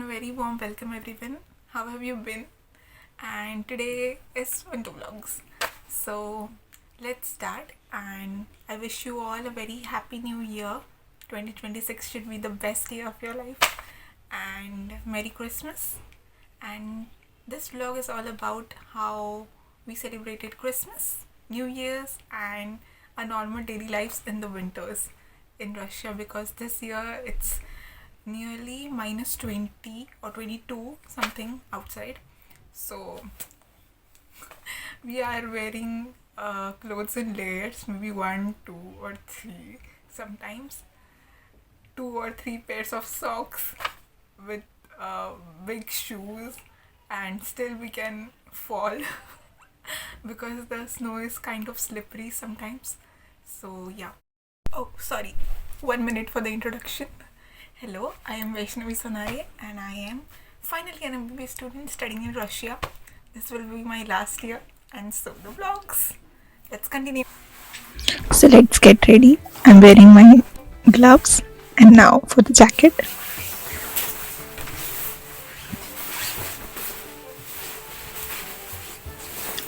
very warm welcome everyone. How have you been? And today is winter vlogs. So let's start, and I wish you all a very happy new year. 2026 should be the best year of your life, and Merry Christmas. And this vlog is all about how we celebrated Christmas, New Year's, and our normal daily lives in the winters in Russia, because this year it's nearly minus 20 or 22 something outside. So we are wearing clothes in layers, maybe one, two, or three, sometimes two or three pairs of socks with big shoes, and still we can fall because the snow is kind of slippery sometimes. So yeah. Oh, sorry. 1 minute for the introduction. Hello, I am Vaishnavi and I am finally an MBBS student studying in Russia. This will be my last year, and so the vlogs. Let's continue. So let's get ready. I'm wearing my gloves, and now for the jacket.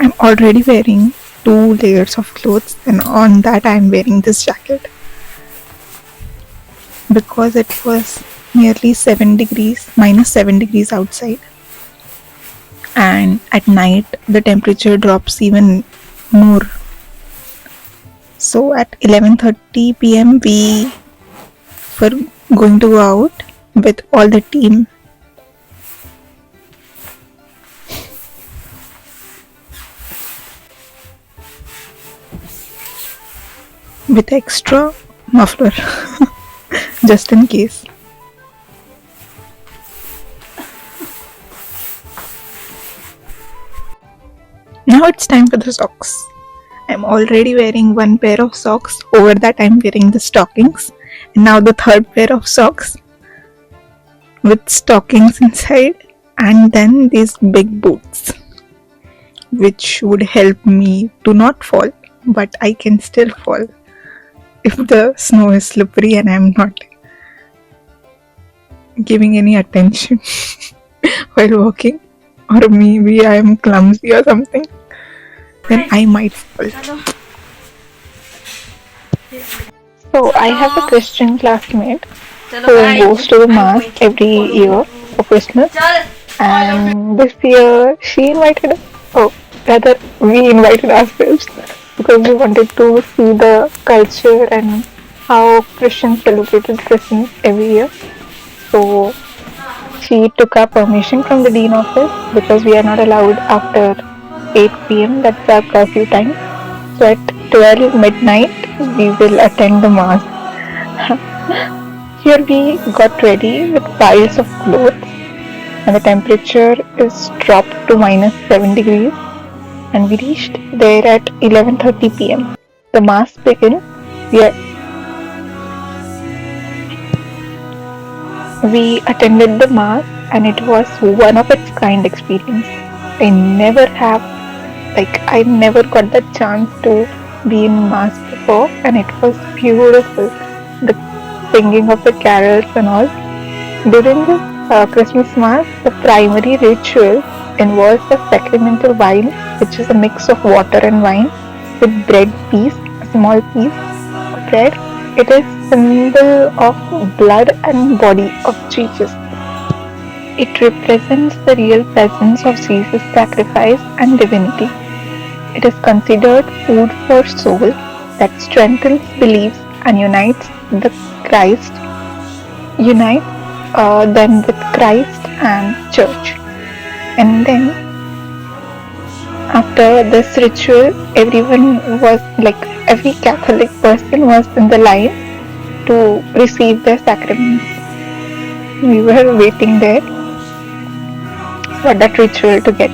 I'm already wearing 2 layers of clothes, and on that I'm wearing this jacket because it was nearly 7 degrees, minus 7 degrees outside, and at night the temperature drops even more. So at 11:30 p.m. we were going to go out with all the team. With extra muffler just in case. Now it's time for the socks. I'm already wearing one pair of socks. Over that I'm wearing the stockings, and now the third pair of socks with stockings inside, and then these big boots which would help me to not fall, but I can still fall if the snow is slippery and I'm not giving any attention while walking, or maybe I am clumsy or something, then I might fall. So I have a Christian classmate who goes to the mass every year for Christmas, and this year she invited us, oh rather we invited ourselves, because we wanted to see the culture and how Christians celebrated Christmas every year. So she took our permission from the dean office, because we are not allowed after 8 p.m. That's our curfew time. So at 12 midnight we will attend the mass. Here we got ready with piles of clothes, and the temperature is dropped to minus 7 degrees, and we reached there at 11:30 p.m. The mass began. We attended the mass, and it was one of its kind experience. I never got the chance to be in mass before, and it was beautiful. The singing of the carols and all. During the Christmas mass, the primary ritual involves a sacramental wine, which is a mix of water and wine with bread piece, a small piece of bread. It is symbol of blood and body of Jesus. It represents the real presence of Jesus' sacrifice and divinity. It is considered food for soul that strengthens beliefs and unites them with Christ and Church. And then after this ritual, every Catholic person was in the line to receive their sacraments. We were waiting there for that ritual to get.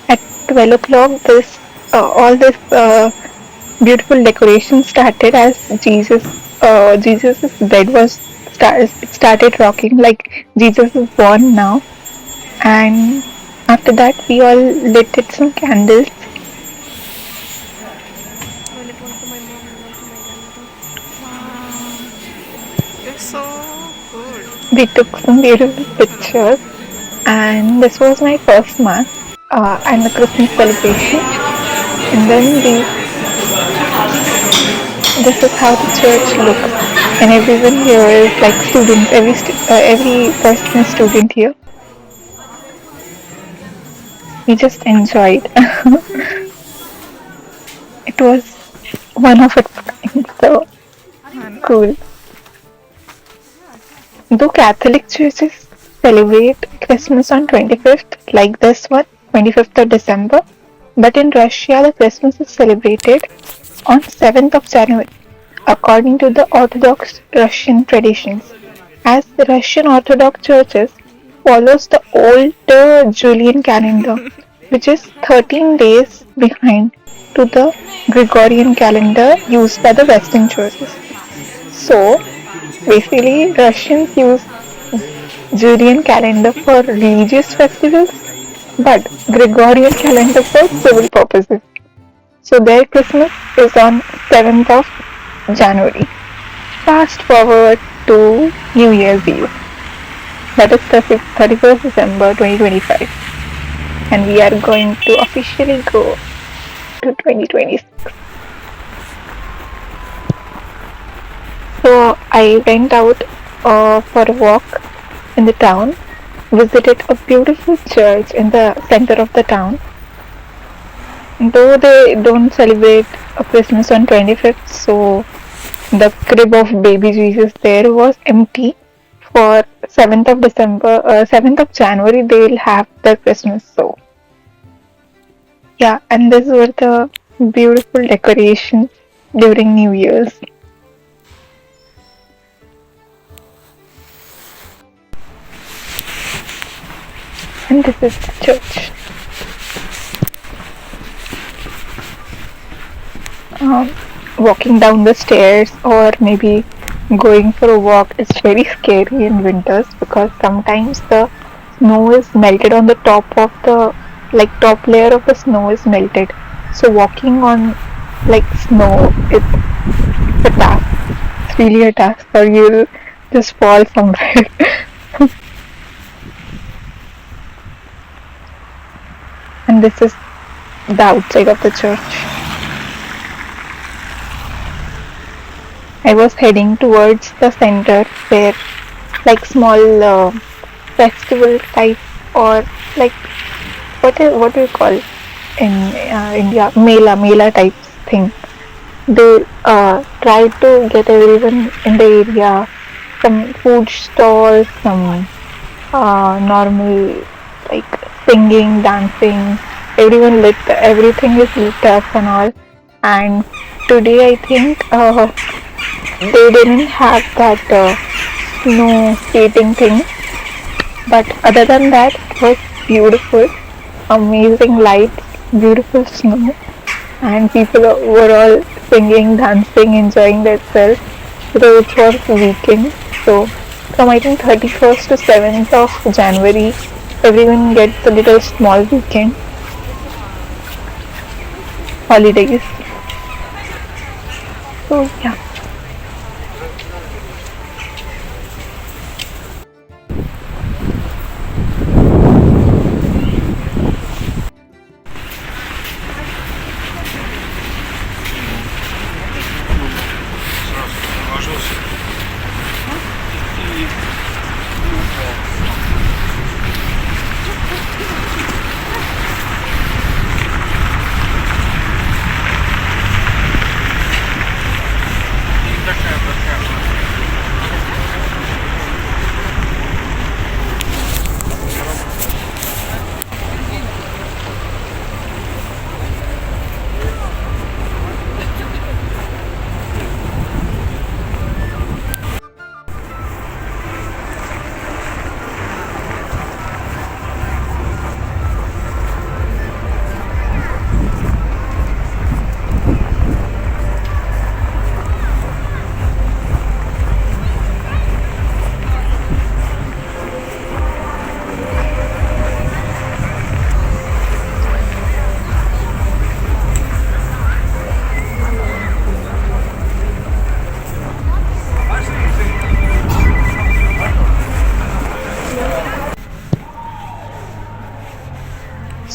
At 12 o'clock, all this beautiful decoration started as Jesus's bed started rocking, like Jesus is born now. And after that we all lit some candles, we took some beautiful pictures, and this was my first mass and the Christmas celebration. And then this is how the church looks, and everyone here is like students. Every person is student here. We just enjoyed. It was one of its kind, so cool. Though Catholic churches celebrate Christmas on 25th, like this one, 25th of December, but in Russia the Christmas is celebrated on 7th of January, according to the Orthodox Russian traditions, as the Russian Orthodox churches follows the old Julian calendar, which is 13 days behind to the Gregorian calendar used by the Western churches. So basically, Russians use Julian calendar for religious festivals, but Gregorian calendar for civil purposes. So their Christmas is on 7th of January. Fast forward to New Year's Eve. That is 31st December 2025. And we are going to officially go to 2026. So I went out for a walk in the town, visited a beautiful church in the center of the town. Though they don't celebrate a Christmas on 25th, so the crib of baby Jesus there was empty. For 7th of December, 7th of January, they'll have their Christmas. So yeah, and these were the beautiful decorations during New Year's. And this is the church. Walking down the stairs or maybe going for a walk is very scary in winters because sometimes the snow is melted on the top of the top layer of the snow is melted. So walking on snow, it's a task. It's really a task, or you'll just fall somewhere. And this is the outside of the church. I was heading towards the center where small festival type or what do you call in India, mela type thing. They try to get everyone in the area some food stalls, some normal singing, dancing. Everything is lit up and all. And today I think they didn't have that snow skating thing, but other than that it was beautiful, amazing lights, beautiful snow, and people were all singing, dancing, enjoying themselves because it was weekend. So from I think 31st to 7th of January everyone gets a little small weekend holidays. So yeah.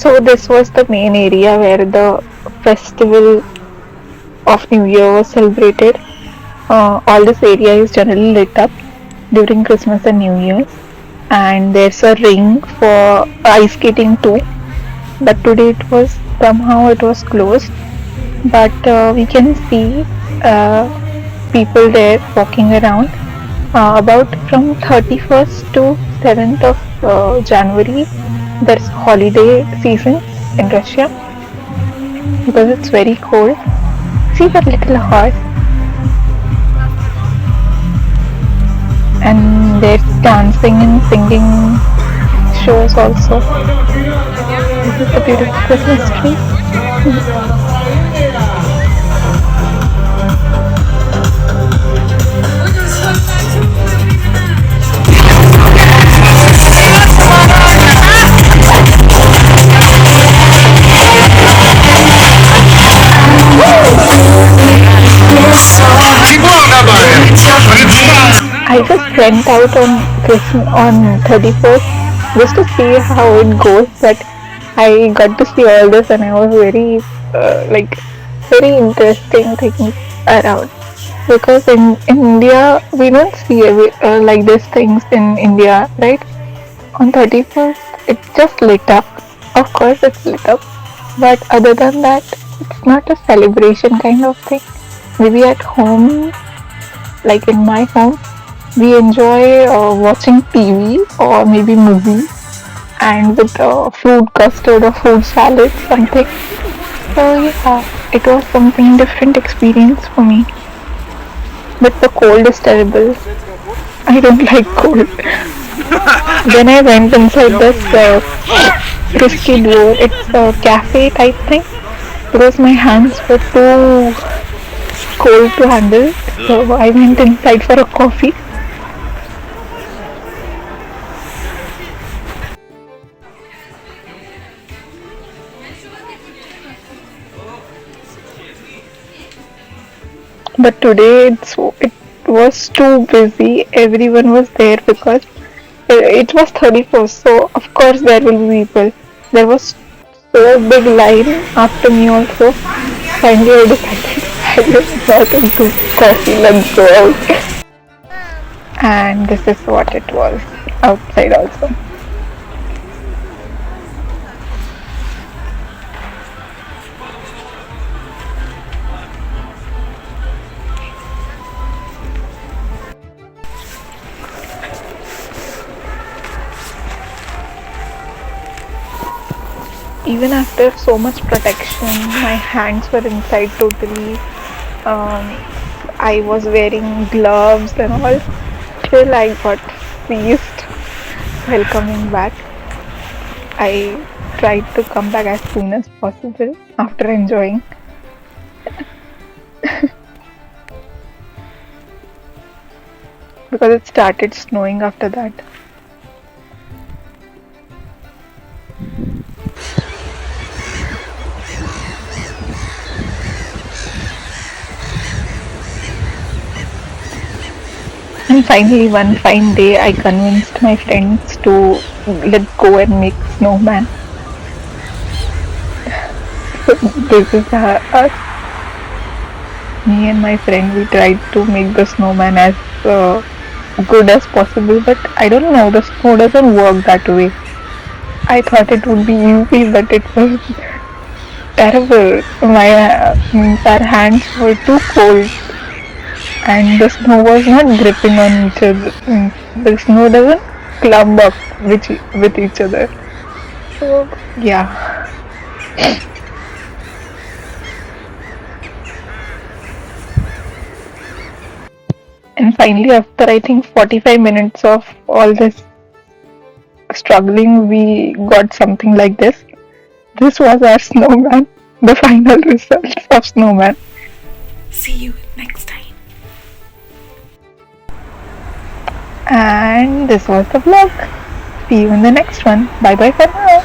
So this was the main area where the festival of New Year was celebrated. All this area is generally lit up during Christmas and New Year's, and there's a ring for ice skating too. But today it was closed. But we can see people there walking around. About from 31st to 7th of January, there's holiday season in Russia because it's very cold. See that little horse, and there's dancing and singing shows also. This is the beautiful Christmas tree. I just went out on Christmas on 31st just to see how it goes, but I got to see all this and I was very interesting things around, because in India we don't see like these things in India, right? On 31st it's just lit up. Of course it's lit up, but other than that it's not a celebration kind of thing. Maybe at home, like in my home, we enjoy watching TV or maybe movie, and with fruit custard or fruit salad something. So yeah, it was something different experience for me. But the cold is terrible. I don't like cold. Then I went inside this risky door. It's a cafe type thing because my hands were too cold to handle. So I went inside for a coffee. But today it was too busy. Everyone was there because it was 31st. So of course there will be people. There was so big line after me also. Finally I decided I will not into coffee. Let's go out. And this is what it was outside also. Even after so much protection, my hands were inside totally. I was wearing gloves and all. Till I got seized while coming back. I tried to come back as soon as possible after enjoying. Because it started snowing after that. And finally, one fine day, I convinced my friends to let's go and make snowman. This is us. Me and my friend, we tried to make the snowman as good as possible, but I don't know, the snow doesn't work that way. I thought it would be easy, but it was terrible. Our hands were too cold, and the snow was not gripping on each other. The snow doesn't clump up with each other. So yeah. And finally, after I think 45 minutes of all this struggling, we got something like this. This was our snowman, the final results of snowman. See you next time. And this was the vlog. See you in the next one. Bye bye for now.